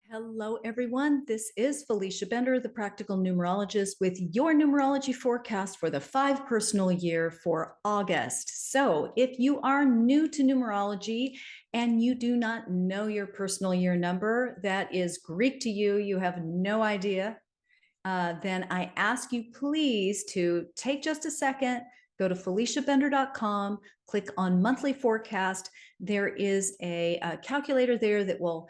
Hello, everyone. This is Felicia Bender, the Practical Numerologist, with your numerology forecast for the 5 personal year for August. So, if you are new to numerology and you do not know your personal year number, that is Greek to you, you have no idea, then I ask you please to take just a second, go to FeliciaBender.com, click on monthly forecast. There is a calculator there that will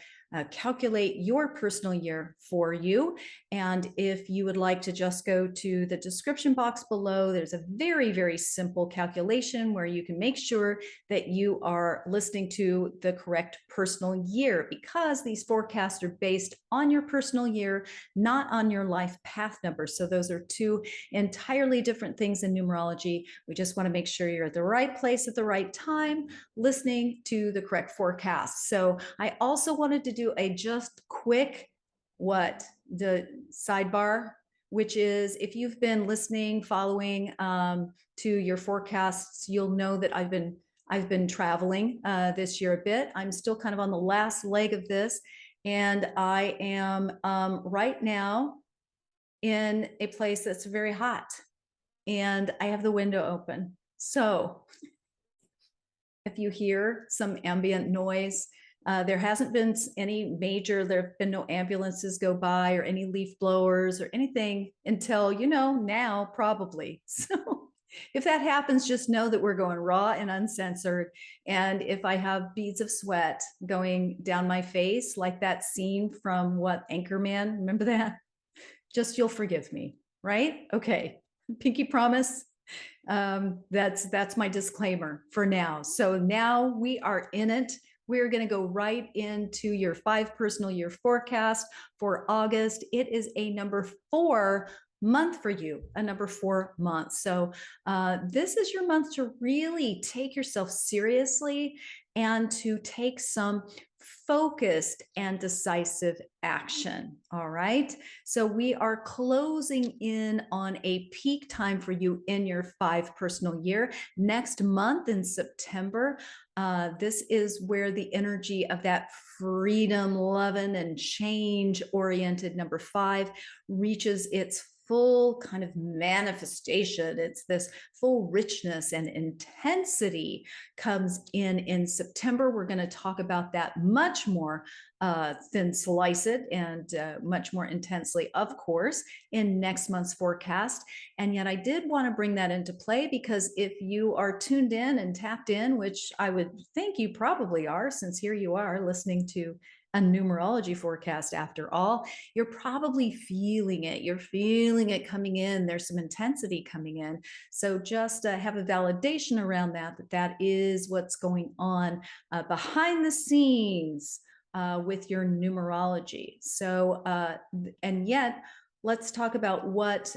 calculate your personal year for you. And if you would like to just go to the description box below, there's a very, very simple calculation where you can make sure that you are listening to the correct personal year, because these forecasts are based on your personal year, not on your life path number. So those are two entirely different things in numerology. We just want to make sure you're at the right place at the right time, listening to the correct forecast. So I also wanted to do a just quick the sidebar, which is, if you've been listening, following to your forecasts, you'll know that I've been traveling this year a bit. I'm still kind of on the last leg of this, and I am right now in a place that's very hot, and I have the window open. So if you hear some ambient noise, there hasn't been any major, there have been no ambulances go by or any leaf blowers or anything until, now probably. So if that happens, just know that we're going raw and uncensored. And if I have beads of sweat going down my face, like that scene from Anchorman, remember that? Just, you'll forgive me, right? Okay, pinky promise. That's my disclaimer for now. So now we are in it. We're going to go right into your 5 personal year forecast for August. It is a number 4 month for you, a number 4 month. So this is your month to really take yourself seriously and to take some focused and decisive action. All right. So we are closing in on a peak time for you in your 5 personal year. Next month in September, this is where the energy of that freedom, loving, and change oriented number 5 reaches its full kind of manifestation. It's this full richness and intensity comes in September. We're going to talk about that much more thin slice it and much more intensely, of course, in next month's forecast. And yet I did want to bring that into play, because if you are tuned in and tapped in, which I would think you probably are, since here you are listening to a numerology forecast after all, you're probably feeling it. You're feeling it coming in. There's some intensity coming in. So just have a validation around that is what's going on behind the scenes with your numerology. So, and yet, let's talk about what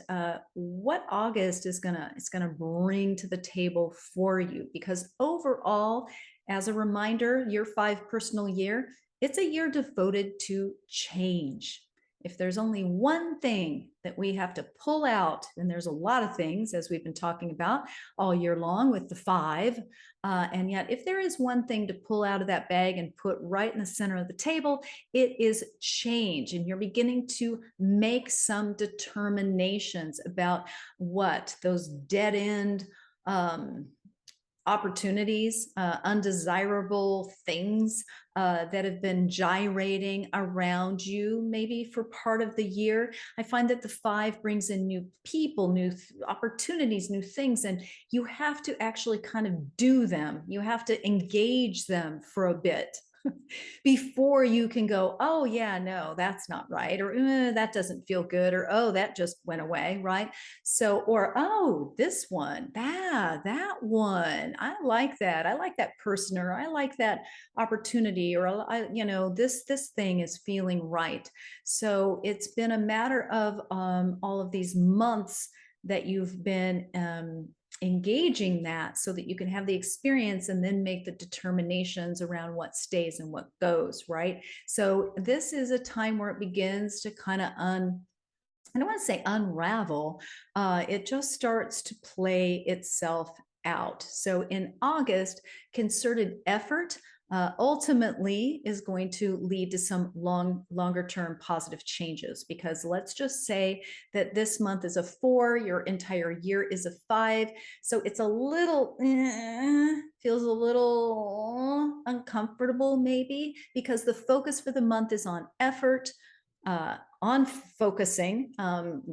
August is gonna bring to the table for you. Because overall, as a reminder, your 5 personal year, it's a year devoted to change. If there's only one thing that we have to pull out, and there's a lot of things, as we've been talking about all year long with the 5, and yet if there is one thing to pull out of that bag and put right in the center of the table, it is change. And you're beginning to make some determinations about what those dead end opportunities, undesirable things that have been gyrating around you, maybe for part of the year. I find that the 5 brings in new people, new opportunities, new things, and you have to actually kind of do them. You have to engage them for a bit before you can go, oh yeah, no, that's not right, or that doesn't feel good, or oh, that just went away, right? So, or oh, this one, that one, I like that person, or I like that opportunity, or this thing is feeling right. So it's been a matter of all of these months that you've been engaging that, so that you can have the experience and then make the determinations around what stays and what goes, right? So this is a time where it begins to kind of I don't want to say unravel, it just starts to play itself out. So in August, concerted effort ultimately is going to lead to some longer term positive changes. Because let's just say that this month is a 4, your entire year is a 5. So it's a little, feels a little uncomfortable maybe, because the focus for the month is on effort, on focusing,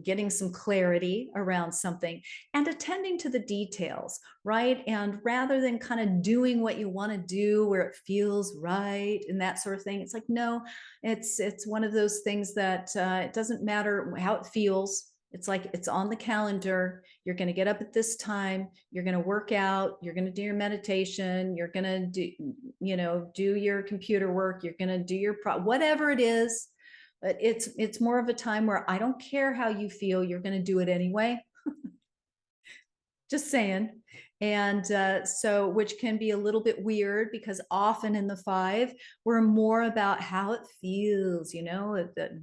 getting some clarity around something, and attending to the details, right? And rather than kind of doing what you want to do where it feels right and that sort of thing, it's like, no, it's one of those things that it doesn't matter how it feels. It's like it's on the calendar. You're going to get up at this time. You're going to work out. You're going to do your meditation. You're going to do, do your computer work. You're going to do your whatever it is. But it's more of a time where I don't care how you feel. You're going to do it anyway. Just saying. And so, which can be a little bit weird, because often in the 5, we're more about how it feels,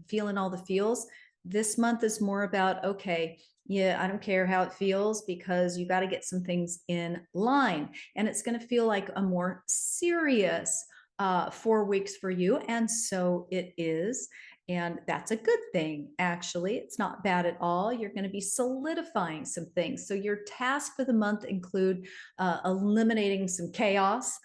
feeling all the feels. This month is more about, okay, yeah, I don't care how it feels, because you got to get some things in line. And it's going to feel like a more serious 4 weeks for you. And so it is. And that's a good thing, actually. It's not bad at all. You're going to be solidifying some things. So your tasks for the month include eliminating some chaos,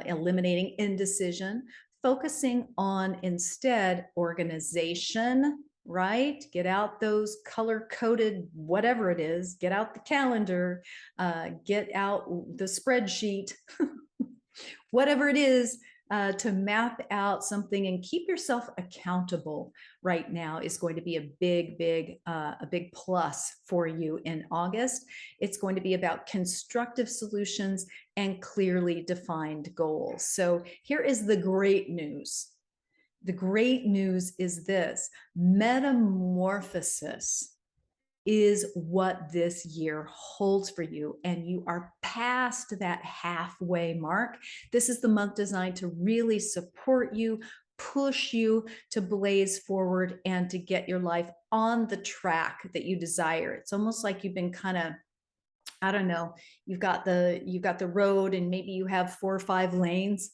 eliminating indecision, focusing on instead organization, right? Get out those color-coded, whatever it is, get out the calendar, get out the spreadsheet, whatever it is, to map out something and keep yourself accountable right now is going to be a big plus for you in August. It's going to be about constructive solutions and clearly defined goals. So here is the great news. The great news is this: metamorphosis is what this year holds for you, and you are past that halfway mark. This is the month designed to really support you, push you to blaze forward, and to get your life on the track that you desire. It's almost like you've been kind of, I don't know, you've got the road, and maybe you have 4 or 5 lanes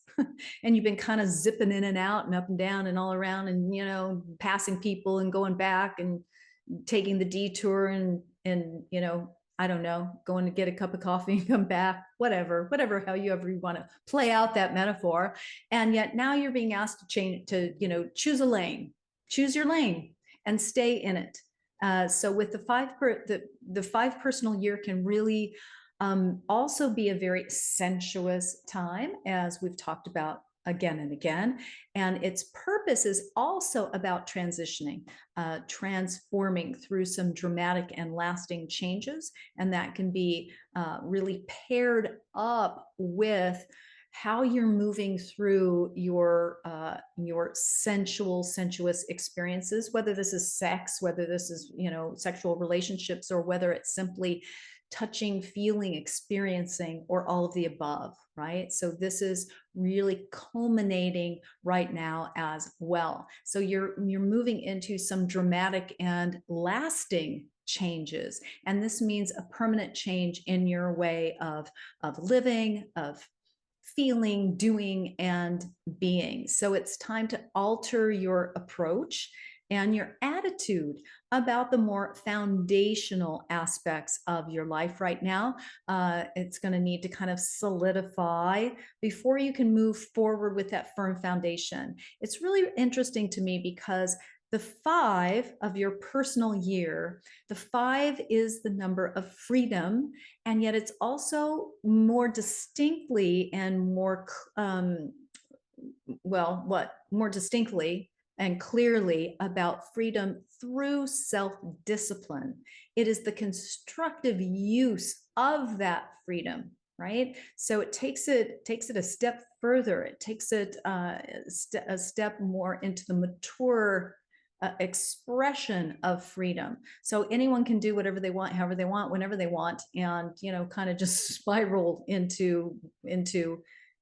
and you've been kind of zipping in and out and up and down and all around, and passing people and going back and taking the detour, and I don't know, going to get a cup of coffee and come back, whatever however you want to play out that metaphor. And yet now you're being asked to change, to choose your lane and stay in it. So with the 5 personal year can really also be a very sensuous time, as we've talked about again and again. And its purpose is also about transitioning, transforming through some dramatic and lasting changes. And that can be really paired up with how you're moving through your sensuous experiences, whether this is sex, whether this is sexual relationships, or whether it's simply touching, feeling, experiencing, or all of the above, right? So this is really culminating right now as well. So you're moving into some dramatic and lasting changes, and this means a permanent change in your way of living, of feeling, doing, and being. So it's time to alter your approach and your attitude about the more foundational aspects of your life right now. It's going to need to kind of solidify before you can move forward with that firm foundation. It's really interesting to me because the 5 of your personal year, the 5 is the number of freedom, and yet it's also more distinctly and more, more distinctly and clearly about freedom through self-discipline. It is the constructive use of that freedom, right? So it takes it a step further. It takes it a step more into the mature expression of freedom. So anyone can do whatever they want, however they want, whenever they want, and kind of just spiral into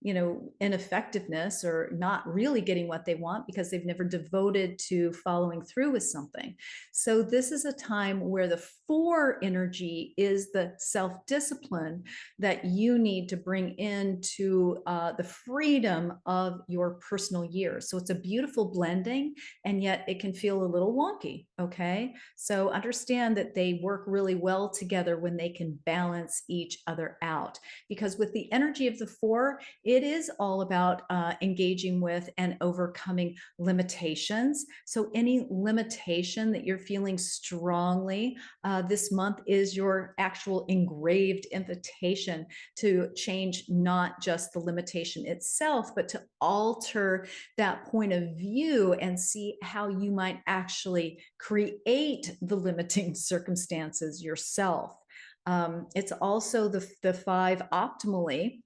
ineffectiveness or not really getting what they want because they've never devoted to following through with something. So this is a time where the 4 energy is the self-discipline that you need to bring into the freedom of your personal year. So it's a beautiful blending, and yet it can feel a little wonky. Okay. So understand that they work really well together when they can balance each other out. Because with the energy of the 4, it is all about engaging with and overcoming limitations. So any limitation that you're feeling strongly this month is your actual engraved invitation to change not just the limitation itself, but to alter that point of view and see how you might actually create the limiting circumstances yourself. It's also the 5 optimally.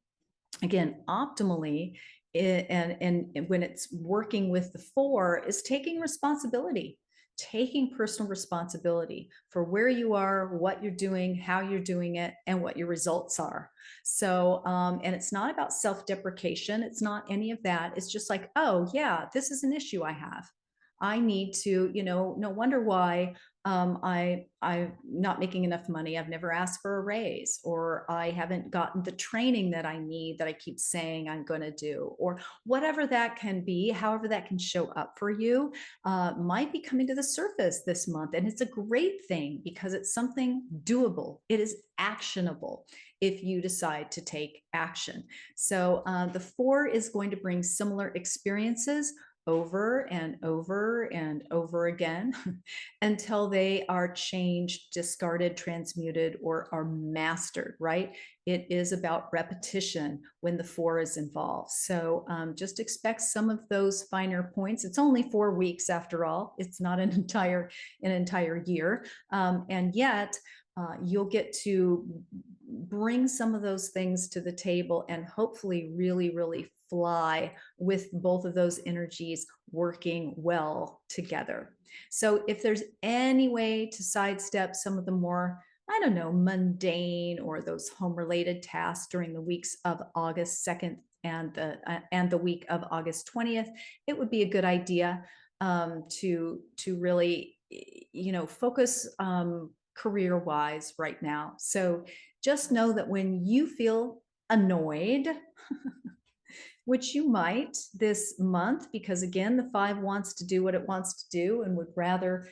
Again, optimally, and when it's working with the 4 is taking responsibility, taking personal responsibility for where you are, what you're doing, how you're doing it, and what your results are. So, and it's not about self-deprecation. It's not any of that. It's just like, oh yeah, this is an issue I have. I need to, no wonder why I'm not making enough money. I've never asked for a raise, or I haven't gotten the training that I need that I keep saying I'm going to do, or whatever that can be. However that can show up for you might be coming to the surface this month, and it's a great thing because it's something doable. It is actionable if you decide to take action. So the 4 is going to bring similar experiences over and over and over again until they are changed, discarded, transmuted, or are mastered, right? It is about repetition when the 4 is involved. So just expect some of those finer points. It's only 4 weeks after all. It's not an entire year. And yet you'll get to bring some of those things to the table and hopefully really fly with both of those energies working well together. So if there's any way to sidestep some of the more, I don't know, mundane or those home related tasks during the weeks of August 2nd and the week of August 20th, it would be a good idea to really focus career wise right now. So just know that when you feel annoyed, which you might this month, because again, the 5 wants to do what it wants to do and would rather,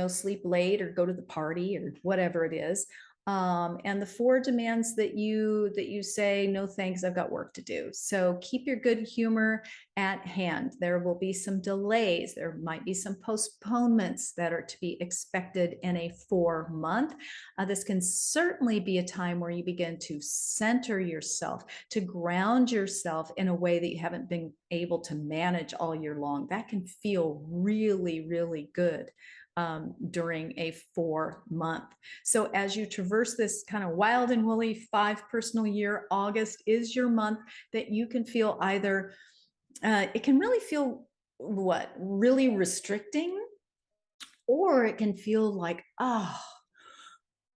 sleep late or go to the party or whatever it is. And the 4 demands that you say, no, thanks, I've got work to do. So keep your good humor at hand. There will be some delays. There might be some postponements that are to be expected in a 4 month. This can certainly be a time where you begin to center yourself, to ground yourself in a way that you haven't been able to manage all year long. That can feel really good during a 4 month. So as you traverse this kind of wild and woolly 5 personal year, August is your month that you can feel either, it can really feel really restricting, or it can feel like, oh,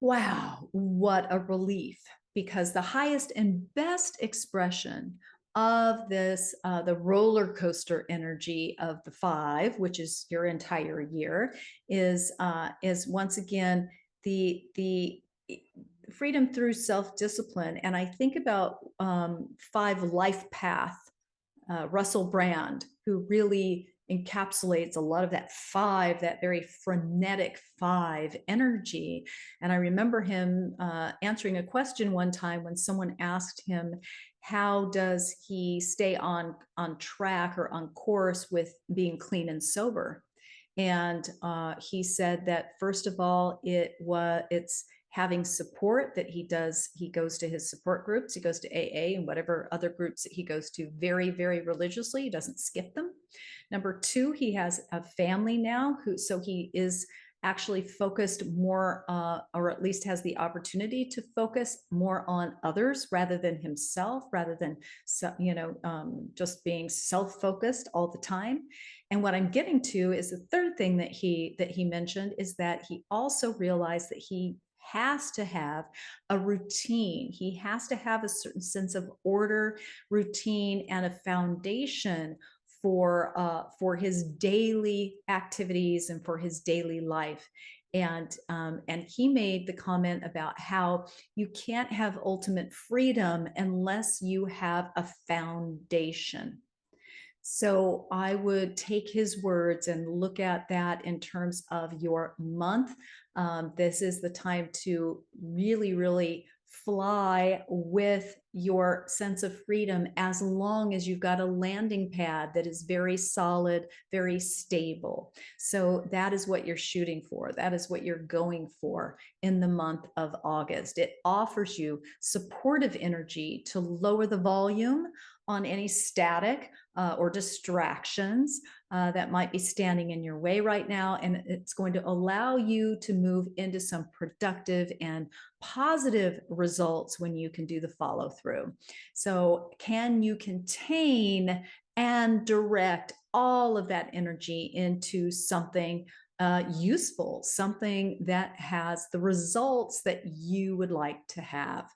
wow, what a relief. Because the highest and best expression of this, the roller coaster energy of the 5, which is your entire year, is once again the freedom through self-discipline. And I think about 5 life path, Russell Brand, who really encapsulates a lot of that 5, that very frenetic 5 energy. And I remember him answering a question one time when someone asked him, how does he stay on track or on course with being clean and sober? And he said that first of all, it's having support that he does. He goes to his support groups, he goes to AA and whatever other groups that he goes to very religiously. He doesn't skip them. Number 2, he has a family now, so he is actually focused more, or at least has the opportunity to focus more on others rather than himself, rather than just being self-focused all the time. And what I'm getting to is the third thing that he mentioned is that he also realized that he has to have a routine. He has to have a certain sense of order, routine, and a foundation for his daily activities and for his daily life. And he made the comment about how you can't have ultimate freedom unless you have a foundation. So I would take his words and look at that in terms of your month. This is the time to really, really fly with your sense of freedom, as long as you've got a landing pad that is very solid, very stable. So that is what you're shooting for. That is what you're going for in the month of August. It offers you supportive energy to lower the volume on any static or distractions that might be standing in your way right now. And it's going to allow you to move into some productive and positive results when you can do the follow through. So can you contain and direct all of that energy into something useful, something that has the results that you would like to have?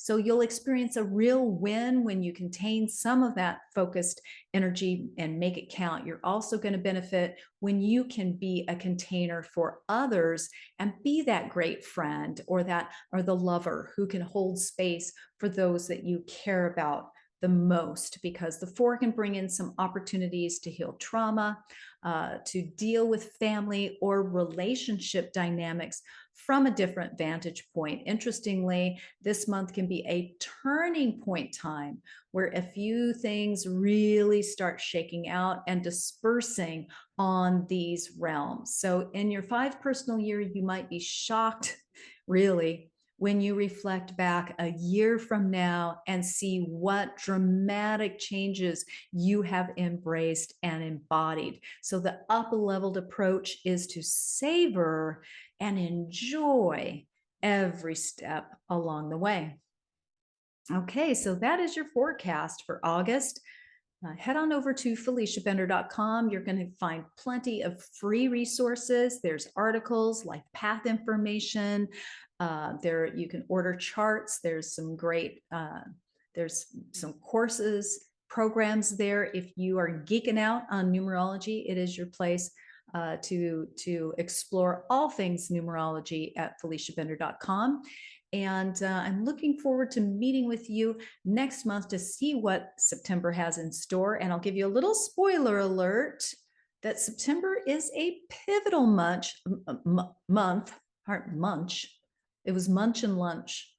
So you'll experience a real win when you contain some of that focused energy and make it count. You're also going to benefit when you can be a container for others and be that great friend or the lover who can hold space for those that you care about the most, because the 4 can bring in some opportunities to heal trauma, to deal with family or relationship dynamics from a different vantage point. Interestingly, this month can be a turning point time where a few things really start shaking out and dispersing on these realms. So in your 5 personal year, you might be shocked, really, when you reflect back a year from now and see what dramatic changes you have embraced and embodied. So the up-leveled approach is to savor and enjoy every step along the way. Okay, so that is your forecast for August. Head on over to FeliciaBender.com. You're going to find plenty of free resources. There's articles, life path information. There you can order charts. There's some great, there's some courses, programs there. If you are geeking out on numerology, it is your place to explore all things numerology at FeliciaBender.com. And I'm looking forward to meeting with you next month to see what September has in store. And I'll give you a little spoiler alert that September is a pivotal month. It was munch and lunch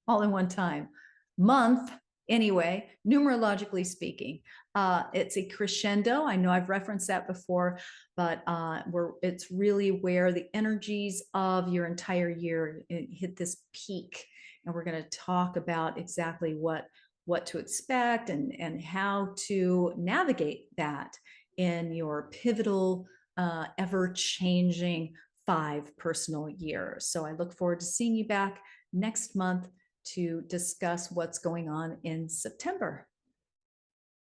all in one time. Month, anyway, numerologically speaking. It's a crescendo. I know I've referenced that before, but it's really where the energies of your entire year hit this peak. And we're going to talk about exactly what to expect and how to navigate that in your pivotal, ever-changing 5 personal years. So I look forward to seeing you back next month to discuss what's going on in September.